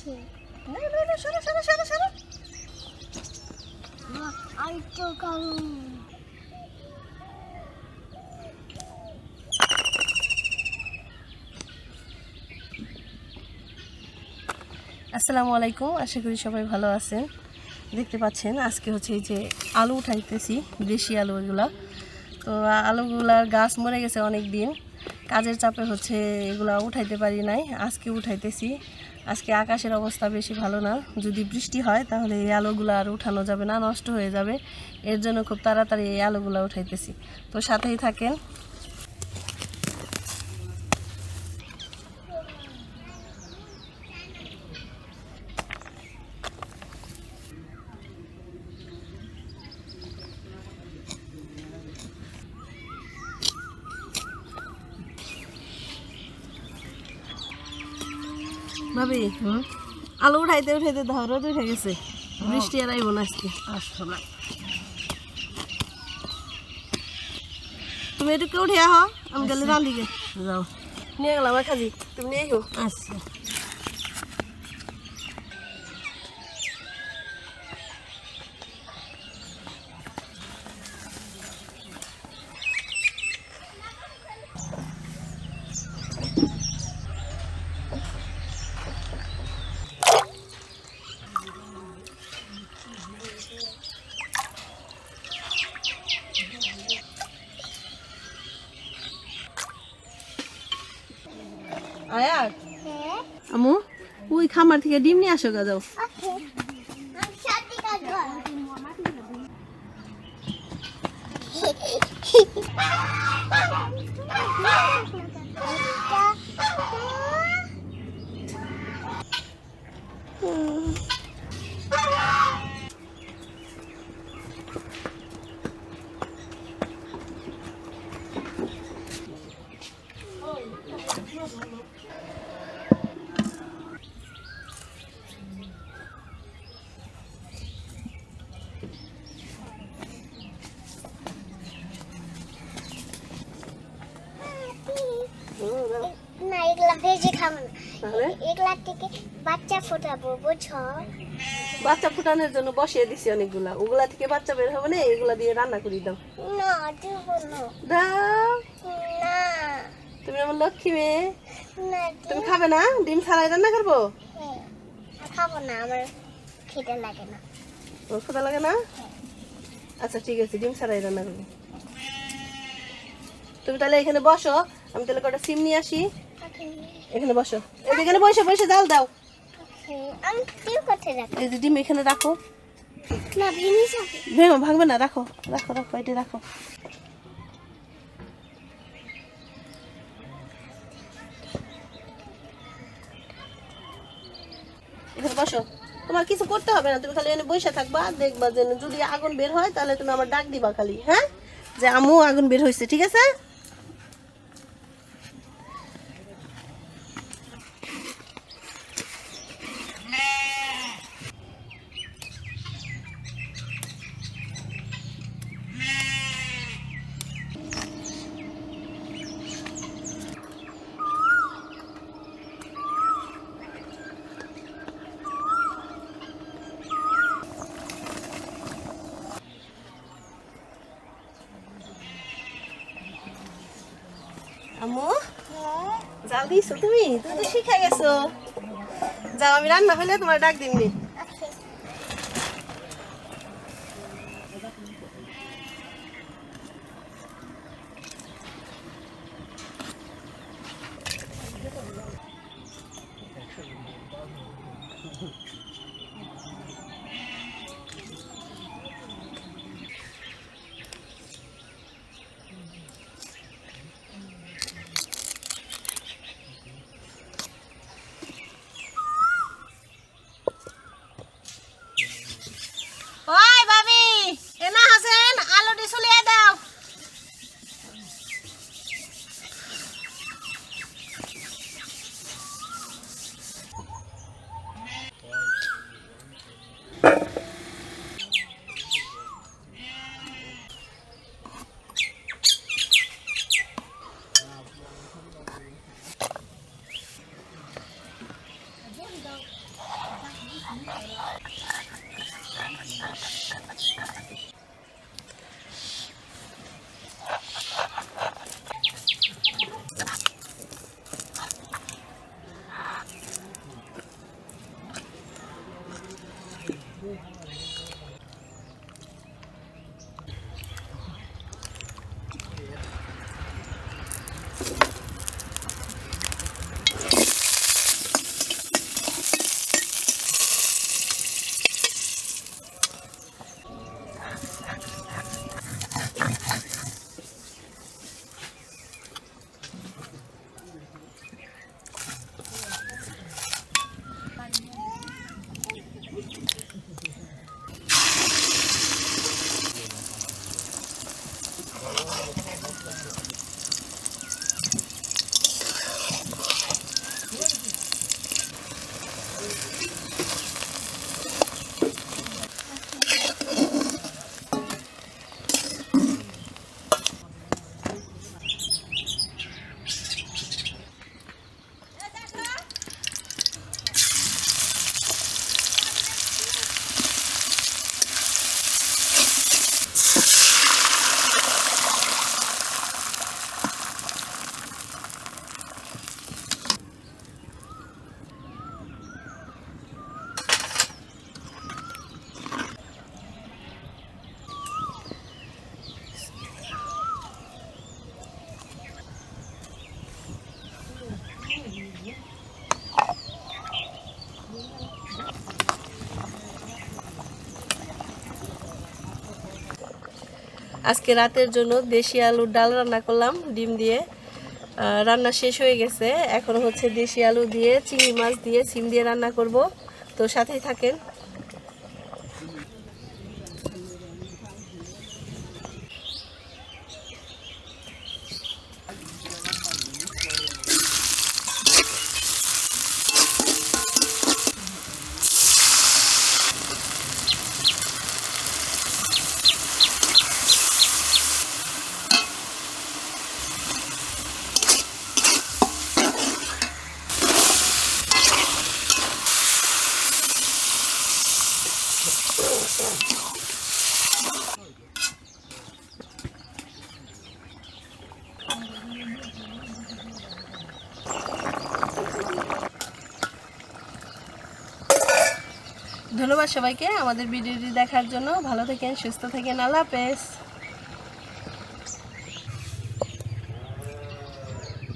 না না না, সরো সরো সরো সরো। আর তো কারণ আসসালামু আলাইকুম, আশা করি সবাই ভালো আছেন। দেখতে পাচ্ছেন আজকে হচ্ছে এই যে আলু উঠাইতেছি, দেশি আলু এগুলা। তো আলুগুলার গাছ মরে গেছে অনেক দিন, কাজের চাপে হচ্ছে এগুলা উঠাইতে পারি নাই, আজকে উঠাইতেছি। আজকে আকাশের অবস্থা বেশি ভালো না, যদি বৃষ্টি হয় তাহলে এই আলুগুলো আর উঠানো যাবে না, নষ্ট হয়ে যাবে। এর জন্য খুব তাড়াতাড়ি এই আলুগুলা উঠাইতেছি, তো সাথেই থাকেন। ভাবি আলু উঠাইতে উঠাইতে ধরো উঠে গেছে, বৃষ্টি আর আইব না আজকে। তুমি এটুকু উঠে আহ, আমি গেলে রান্দিকে যাও, নিয়ে গেলাম আমার খাজি, তুমি নিয়ে এসো। আচ্ছা আয়াত, আমু ওই খামার থেকে ডিম নিয়ে আসো গা, যাও। না, এগুলা ভেজে খাবো না, এগুলা থেকে বাচ্চা ফোটাবো, বুঝছো? বাচ্চা ফুটানোর জন্য বসিয়ে দিছি অনেকগুলা, ওগুলা থেকে বাচ্চা বের হবে না, এগুলা দিয়ে রান্না করি দাও। না দেবো না, দাও, না তুমি আমার লক্ষ্মী মেয়ে। না তুমি খাবে না? ডিম ছাড়াই রান্না করবো? খাবো না, আমার খেতে লাগে না। ওর ক্ষুধা লাগে না? আচ্ছা ঠিক আছে, ডিম ছাড়াই রান্না করবো। তুমি তাহলে এখানে বসো, আমি তাহলে কটা সিম নিয়ে আসি। এখানে বসো, এখানে বসে বসে জাল দাও। আমি ডিম কোথায় রাখি? এই যে ডিম এখানে রাখো। না ভেঙে যাবে। ভেঙো, ভাঙবে না, রাখো রাখো রাখো, এটা রাখো। এখানে বসো, তোমার কিছু করতে হবে না, তুমি খালি এখানে বসে থাকবা, দেখবা যে যদি আগুন বের হয় তাহলে তুমি আমার ডাক দিবা খালি, হ্যাঁ, যে আম্মু আগুন বের হয়েছে, ঠিক আছে? আম্মু জাল দিছো, তুমি তুমি তো শিখে গেছো। যাও, আমি রান্না হলে তোমার ডাক দিমনি। ওই ভাবি, এনা হাসেন আলুটি ছুলিয়ে দাও। আজকে রাতের জন্য দেশি আলুর ডাল রান্না করলাম ডিম দিয়ে। রান্না শেষ হয়ে গেছে, এখন হচ্ছে দেশি আলু দিয়ে চিংড়ি মাছ দিয়ে সিম দিয়ে রান্না করব, তো সাথেই থাকেন। ধন্যবাদ সবাইকে আমাদের ভিডিওটি দেখার জন্য। ভালো থাকেন, সুস্থ থাকেন, আল্লাহ হাফেজ।